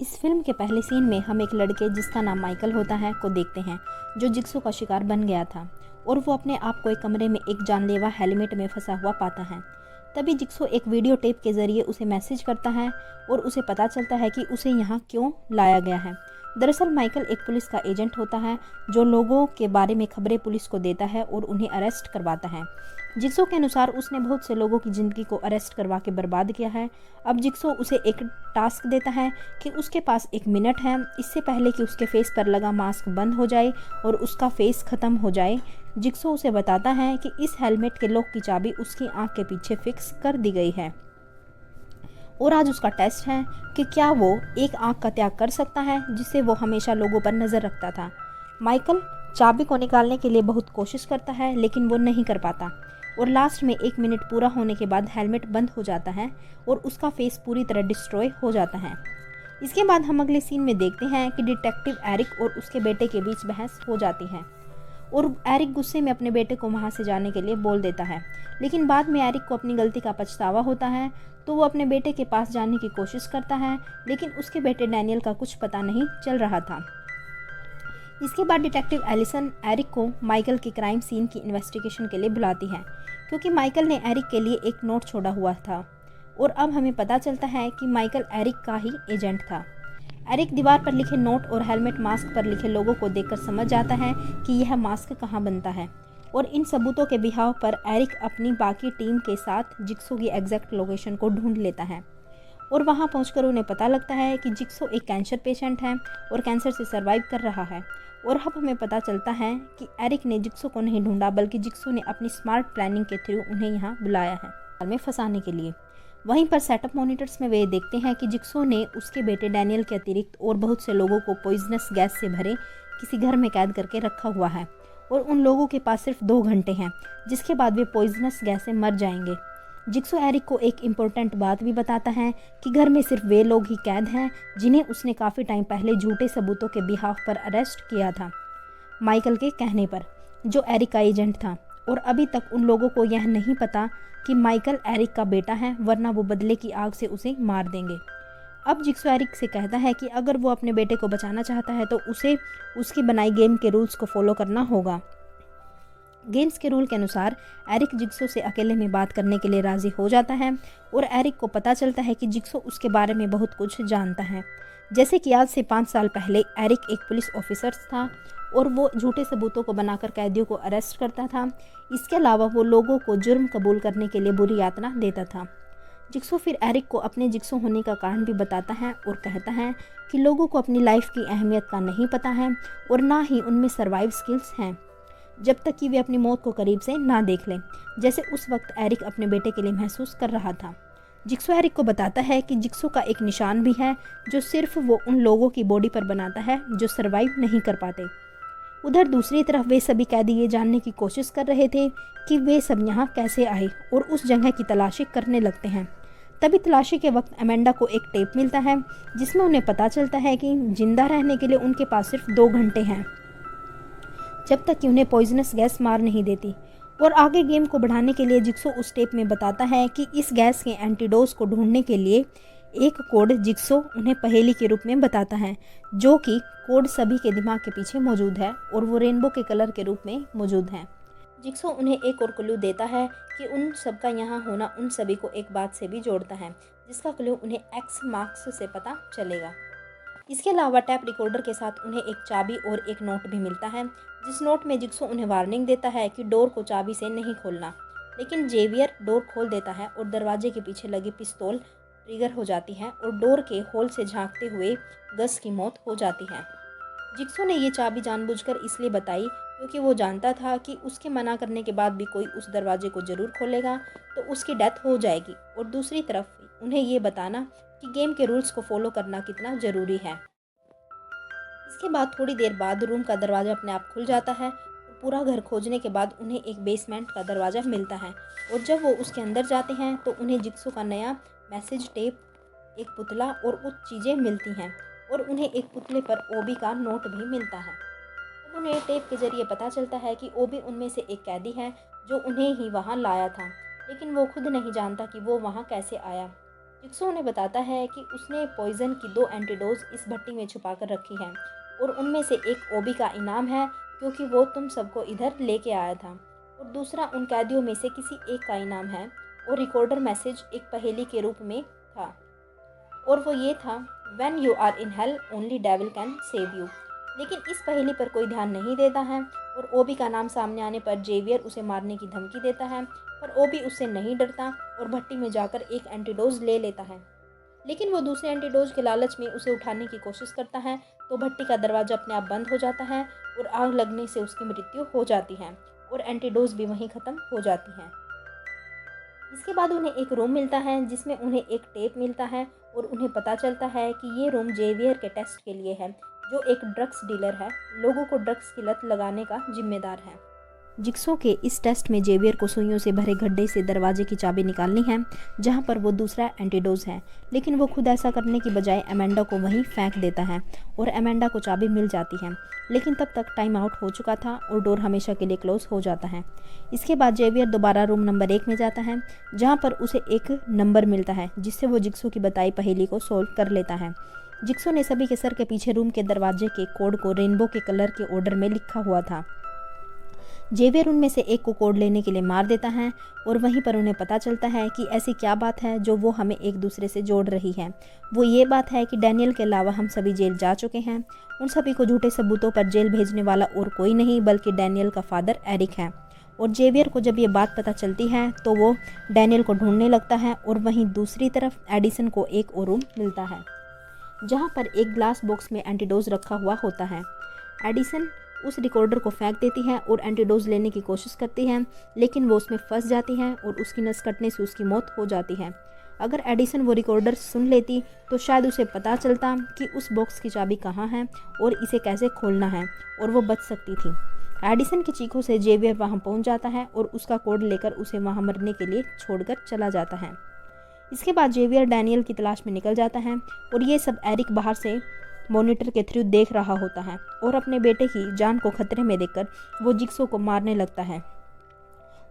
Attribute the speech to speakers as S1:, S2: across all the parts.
S1: इस फिल्म के पहले सीन में हम एक लड़के जिसका नाम माइकल होता है को देखते हैं, जो जिक्सो का शिकार बन गया था और वो अपने आप को एक कमरे में एक जानलेवा हेलमेट में फंसा हुआ पाता है। तभी जिक्सो एक वीडियो टेप के जरिए उसे मैसेज करता है और उसे पता चलता है कि उसे यहाँ क्यों लाया गया है। दरअसल माइकल एक पुलिस का एजेंट होता है जो लोगों के बारे में खबरें पुलिस को देता है और उन्हें अरेस्ट करवाता है। जिक्सो के अनुसार उसने बहुत से लोगों की ज़िंदगी को अरेस्ट करवा के बर्बाद किया है। अब जिक्सो उसे एक टास्क देता है कि उसके पास 1 मिनट है, इससे पहले कि उसके फेस पर लगा मास्क बंद हो जाए और उसका फेस ख़त्म हो जाए। जिक्सो उसे बताता है कि इस हेलमेट के लॉक की चाबी उसकी आंख के पीछे फिक्स कर दी गई है और आज उसका टेस्ट है कि क्या वो एक आंख का त्याग कर सकता है जिससे वो हमेशा लोगों पर नज़र रखता था। माइकल चाबी को निकालने के लिए बहुत कोशिश करता है लेकिन वो नहीं कर पाता और लास्ट में 1 मिनट पूरा होने के बाद हेलमेट बंद हो जाता है और उसका फेस पूरी तरह डिस्ट्रॉय हो जाता है। इसके बाद हम अगले सीन में देखते हैं कि डिटेक्टिव एरिक और उसके बेटे के बीच बहस हो जाती है और एरिक गुस्से में अपने बेटे को वहाँ से जाने के लिए बोल देता है, लेकिन बाद में एरिक को अपनी गलती का पछतावा होता है तो वो अपने बेटे के पास जाने की कोशिश करता है, लेकिन उसके बेटे डैनियल का कुछ पता नहीं चल रहा था। इसके बाद डिटेक्टिव एलिसन एरिक को माइकल की क्राइम सीन की इन्वेस्टिगेशन के लिए बुलाती है, क्योंकि माइकल ने एरिक के लिए एक नोट छोड़ा हुआ था और अब हमें पता चलता है कि माइकल एरिक का ही एजेंट था। एरिक दीवार पर लिखे नोट और हेलमेट मास्क पर लिखे लोगों को देखकर समझ जाता है कि यह मास्क कहाँ बनता है और इन सबूतों के बिहाव पर एरिक अपनी बाकी टीम के साथ जिक्सो की एग्जैक्ट लोकेशन को ढूंढ लेता है और वहां पहुंचकर उन्हें पता लगता है कि जिक्सो एक कैंसर पेशेंट है और कैंसर से सर्वाइव कर रहा है। और अब हमें पता चलता है कि एरिक ने जिक्सो को नहीं ढूंढा बल्कि जिक्सो ने अपनी स्मार्ट प्लानिंग के थ्रू उन्हें यहाँ बुलाया है में फंसाने के लिए। वहीं पर सेटअप मॉनिटर्स में वे देखते हैं कि जिक्सो ने उसके बेटे डैनियल के अतिरिक्त और बहुत से लोगों को पॉइजनस गैस से भरे किसी घर में कैद करके रखा हुआ है और उन लोगों के पास सिर्फ 2 घंटे हैं जिसके बाद वे पॉइजनस गैस से मर जाएंगे। जिक्सो एरिक को एक इम्पोर्टेंट बात भी बताता है कि घर में सिर्फ वे लोग ही कैद हैं जिन्हें उसने काफ़ी टाइम पहले झूठे सबूतों के बिहाफ पर अरेस्ट किया था, माइकल के कहने पर, जो एरिक का एजेंट था। और अभी तक उन लोगों को यह नहीं पता कि माइकल एरिक का बेटा है, वरना वो बदले की आग से उसे मार देंगे। अब जिक्सो एरिक से कहता है कि अगर वो अपने बेटे को बचाना चाहता है तो उसे उसकी बनाई गेम के रूल्स को फॉलो करना होगा। गेम्स के रूल के अनुसार एरिक जिक्सो से अकेले में बात करने के लिए राजी हो जाता है और एरिक को पता चलता है कि जिक्सो उसके बारे में बहुत कुछ जानता है, जैसे कि आज से 5 साल पहले एरिक एक पुलिस ऑफिसर था और वो झूठे सबूतों को बनाकर कैदियों को अरेस्ट करता था। इसके अलावा वो लोगों को जुर्म कबूल करने के लिए बुरी यातना देता था। जिक्सो फिर एरिक को अपने जिक्सो होने का कारण भी बताता है और कहता है कि लोगों को अपनी लाइफ की अहमियत का नहीं पता है और ना ही उनमें सर्वाइव स्किल्स हैं, जब तक कि वे अपनी मौत को करीब से ना देख लें, जैसे उस वक्त एरिक अपने बेटे के लिए महसूस कर रहा था। जिक्सो एरिक को बताता है कि जिक्सो का एक निशान भी है जो सिर्फ वो उन लोगों की बॉडी पर बनाता है जो सर्वाइव नहीं कर पाते। उधर दूसरी तरफ वे सभी कैदी ये जानने की कोशिश कर रहे थे कि वे सब यहाँ कैसे आए और उस जगह की तलाशी करने लगते हैं। तभी तलाशी के वक्त अमेंडा को एक टेप मिलता है जिसमें उन्हें पता चलता है कि जिंदा रहने के लिए उनके पास सिर्फ 2 घंटे हैं, जब तक कि उन्हें पॉइजनस गैस मार नहीं देती। और आगे गेम को बढ़ाने के लिए जिक्सो उस टेप में बताता है कि इस गैस के एंटीडोज को ढूंढने के लिए एक कोड जिक्सो उन्हें पहेली के रूप में बताता है, जो कि कोड सभी के दिमाग के पीछे मौजूद है और वो रेनबो के कलर के रूप में मौजूद है। जिक्सो उन्हें एक और क्लू देता है कि उन सबका यहाँ होना उन सभी को एक बात से भी जोड़ता है, जिसका क्लू उन्हें एक्स मार्क्स से पता चलेगा। इसके अलावा टैप रिकॉर्डर के साथ उन्हें एक चाबी और एक नोट भी मिलता है, जिस नोट में जिक्सो उन्हें वार्निंग देता है कि डोर को चाबी से नहीं खोलना, लेकिन जेवियर डोर खोल देता है और दरवाजे के पीछे लगी पिस्तौल ट्रिगर हो जाती है और डोर के होल से झांकते हुए गस की मौत हो जाती है। जिक्सो ने ये चाबी जानबूझकर इसलिए बताई क्योंकि वो जानता था कि उसके मना करने के बाद भी कोई उस दरवाजे को ज़रूर खोलेगा तो उसकी डेथ हो जाएगी, और दूसरी तरफ उन्हें ये बताना कि गेम के रूल्स को फॉलो करना कितना ज़रूरी है। इसके बाद थोड़ी देर बाद रूम का दरवाज़ा अपने आप खुल जाता है और पूरा घर खोजने के बाद उन्हें एक बेसमेंट का दरवाज़ा मिलता है, और जब वो उसके अंदर जाते हैं तो उन्हें जिक्सो का नया मैसेज टेप, एक पुतला और कुछ चीज़ें मिलती हैं, और उन्हें एक पुतले पर ओबी का नोट भी मिलता है। तब उन्हें टेप के जरिए पता चलता है कि ओबी उनमें से एक कैदी है जो उन्हें ही वहाँ लाया था, लेकिन वो खुद नहीं जानता कि वो वहाँ कैसे आया। जिक्सो उन्हें बताता है कि उसने पॉइजन की 2 एंटीडोज इस भट्टी में छुपा कर रखी हैं और उनमें से एक ओबी का इनाम है क्योंकि वो तुम सबको इधर लेके आया था, और दूसरा उन कैदियों में से किसी एक का इनाम है, और रिकॉर्डर मैसेज एक पहेली के रूप में था, और वो ये था, when you are in hell only devil can save you. लेकिन इस पहेली पर कोई ध्यान नहीं देता है और ओबी का नाम सामने आने पर जेवियर उसे मारने की धमकी देता है, पर ओबी उससे नहीं डरता और भट्टी में जाकर एक एंटीडोज ले लेता है। लेकिन वो दूसरे एंटीडोज के लालच में उसे उठाने की कोशिश करता है तो भट्टी का दरवाज़ा अपने आप बंद हो जाता है और आग लगने से उसकी मृत्यु हो जाती है और एंटीडोज भी वहीं ख़त्म हो जाती है। इसके बाद उन्हें एक रूम मिलता है जिसमें उन्हें एक टेप मिलता है और उन्हें पता चलता है कि ये रूम जेवियर के टेस्ट के लिए है, जो एक ड्रग्स डीलर है, लोगों को ड्रग्स की लत लगाने का जिम्मेदार है। जिक्सो के इस टेस्ट में जेवियर को सुइयों से भरे गड्ढे से दरवाजे की चाबी निकालनी है जहां पर वो दूसरा एंटीडोज है, लेकिन वो खुद ऐसा करने की बजाय अमेंडा को वहीं फेंक देता है और अमेंडा को चाबी मिल जाती है, लेकिन तब तक टाइम आउट हो चुका था और डोर हमेशा के लिए क्लोज हो जाता है। इसके बाद जेवियर दोबारा रूम नंबर 1 में जाता है जहाँ पर उसे एक नंबर मिलता है जिससे वो जिक्सो की बताई पहेली को सोल्व कर लेता है। जिक्सो ने सभी के सर के पीछे रूम के दरवाजे के कोड को रेनबो के कलर के ऑर्डर में लिखा हुआ था। जेवियर उनमें से एक को कोड लेने के लिए मार देता है और वहीं पर उन्हें पता चलता है कि ऐसी क्या बात है जो वो हमें एक दूसरे से जोड़ रही है। वो ये बात है कि डैनियल के अलावा हम सभी जेल जा चुके हैं। उन सभी को झूठे सबूतों पर जेल भेजने वाला और कोई नहीं बल्कि डैनियल का फादर एरिक है। और जेवियर को जब ये बात पता चलती है तो वो डैनियल को ढूंढने लगता है और वहीं दूसरी तरफ एडिसन को एक और रूम मिलता है जहाँ पर एक ग्लास बॉक्स में एंटीडोज रखा हुआ होता है। एडिसन उस रिकॉर्डर को फेंक देती है और एंटीडोज लेने की कोशिश करती है, लेकिन वो उसमें फंस जाती है और उसकी नस कटने से उसकी मौत हो जाती है। अगर एडिसन वो रिकॉर्डर सुन लेती तो शायद उसे पता चलता कि उस बॉक्स की चाबी कहाँ है और इसे कैसे खोलना है और वो बच सकती थी। एडिसन की चीखों से जेवियर वहाँ पहुँच जाता है और उसका कोड लेकर उसे वहाँ मरने के लिए छोड़कर चला जाता है। इसके बाद जेवियर डैनियल की तलाश में निकल जाता है और ये सब एरिक बाहर से मॉनिटर के थ्रू देख रहा होता है और अपने बेटे की जान को खतरे में देखकर वो जिक्सो को मारने लगता है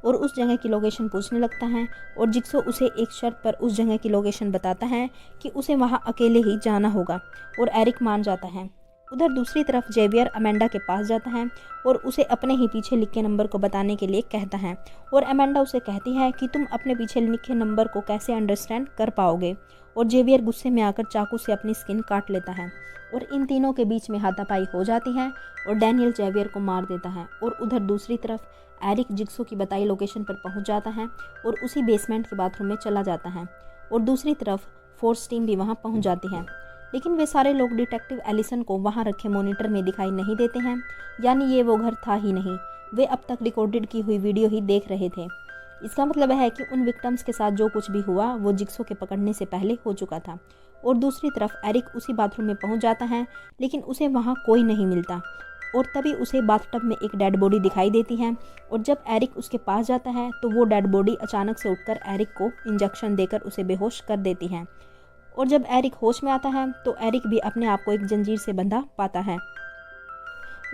S1: और उस जगह की लोकेशन पूछने लगता है और जिक्सो उसे एक शर्त पर उस जगह की लोकेशन बताता है कि उसे वहां अकेले ही जाना होगा और एरिक मान जाता है। उधर दूसरी तरफ जेवियर अमेंडा के पास जाता है और उसे अपने ही पीछे लिखे नंबर को बताने के लिए कहता है और अमेंडा उसे कहती है कि तुम अपने पीछे लिखे नंबर को कैसे अंडरस्टैंड कर पाओगे, और जेवियर गुस्से में आकर चाकू से अपनी स्किन काट लेता है और इन तीनों के बीच में हाथापाई हो जाती है और डैनियल जेवियर को मार देता है। और उधर दूसरी तरफ एरिक जिक्सो की बताई लोकेशन पर पहुंच जाता है और उसी बेसमेंट के बाथरूम में चला जाता है और दूसरी तरफ फोर्स टीम भी वहां पहुंच जाती है, लेकिन वे सारे लोग डिटेक्टिव एलिसन को वहां रखे मॉनिटर में दिखाई नहीं देते हैं, यानी ये वो घर था ही नहीं, वे अब तक रिकॉर्डेड की हुई वीडियो ही देख रहे थे। इसका मतलब है कि उन विक्टिम्स के साथ जो कुछ भी हुआ वो जिक्सो के पकड़ने से पहले हो चुका था। और दूसरी तरफ एरिक उसी बाथरूम में पहुंच जाता है, लेकिन उसे वहां कोई नहीं मिलता और तभी उसे बाथटब में एक डेड बॉडी दिखाई देती है और जब एरिक उसके पास जाता है तो वो डेड बॉडी अचानक से उठकर एरिक को इंजेक्शन देकर उसे बेहोश कर देती है। और जब एरिक होश में आता है तो एरिक भी अपने आप को एक जंजीर से बंधा पाता है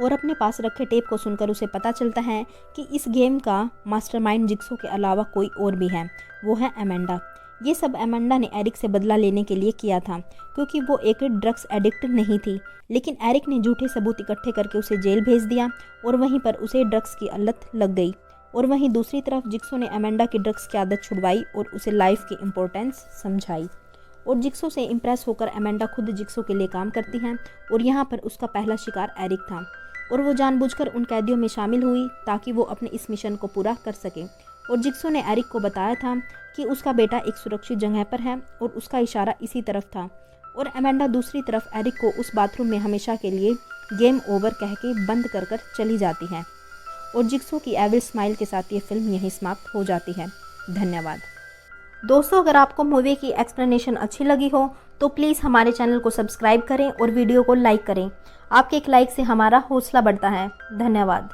S1: और अपने पास रखे टेप को सुनकर उसे पता चलता है कि इस गेम का मास्टरमाइंड जिक्सो के अलावा कोई और भी है, वो है अमेंडा। ये सब अमेंडा ने एरिक से बदला लेने के लिए किया था क्योंकि वो एक ड्रग्स एडिक्ट नहीं थी, लेकिन एरिक ने झूठे सबूत इकट्ठे करके उसे जेल भेज दिया और वहीं पर उसे ड्रग्स की लत लग गई। और वहीं दूसरी तरफ जिक्सो ने अमेंडा की ड्रग्स की आदत छुड़वाई और उसे लाइफ की इम्पोर्टेंस समझाई। और जिक्सो से इम्प्रेस होकर अमेंडा खुद जिक्सो के लिए काम करती हैं और यहाँ पर उसका पहला शिकार एरिक था और वो जानबूझकर उन कैदियों में शामिल हुई ताकि वो अपने इस मिशन को पूरा कर सके। और जिक्सो ने एरिक को बताया था कि उसका बेटा एक सुरक्षित जगह पर है और उसका इशारा इसी तरफ था। और अमेंडा दूसरी तरफ एरिक को उस बाथरूम में हमेशा के लिए गेम ओवर कह के बंद कर कर चली जाती है। और जिक्सो की एविल स्माइल के साथ ये फिल्म यहीं समाप्त हो जाती है। धन्यवाद दोस्तों। अगर आपको मूवी की एक्सप्लेनेशन अच्छी लगी हो तो प्लीज़ हमारे चैनल को सब्सक्राइब करें और वीडियो को लाइक करें। आपके एक लाइक से हमारा हौसला बढ़ता है। धन्यवाद।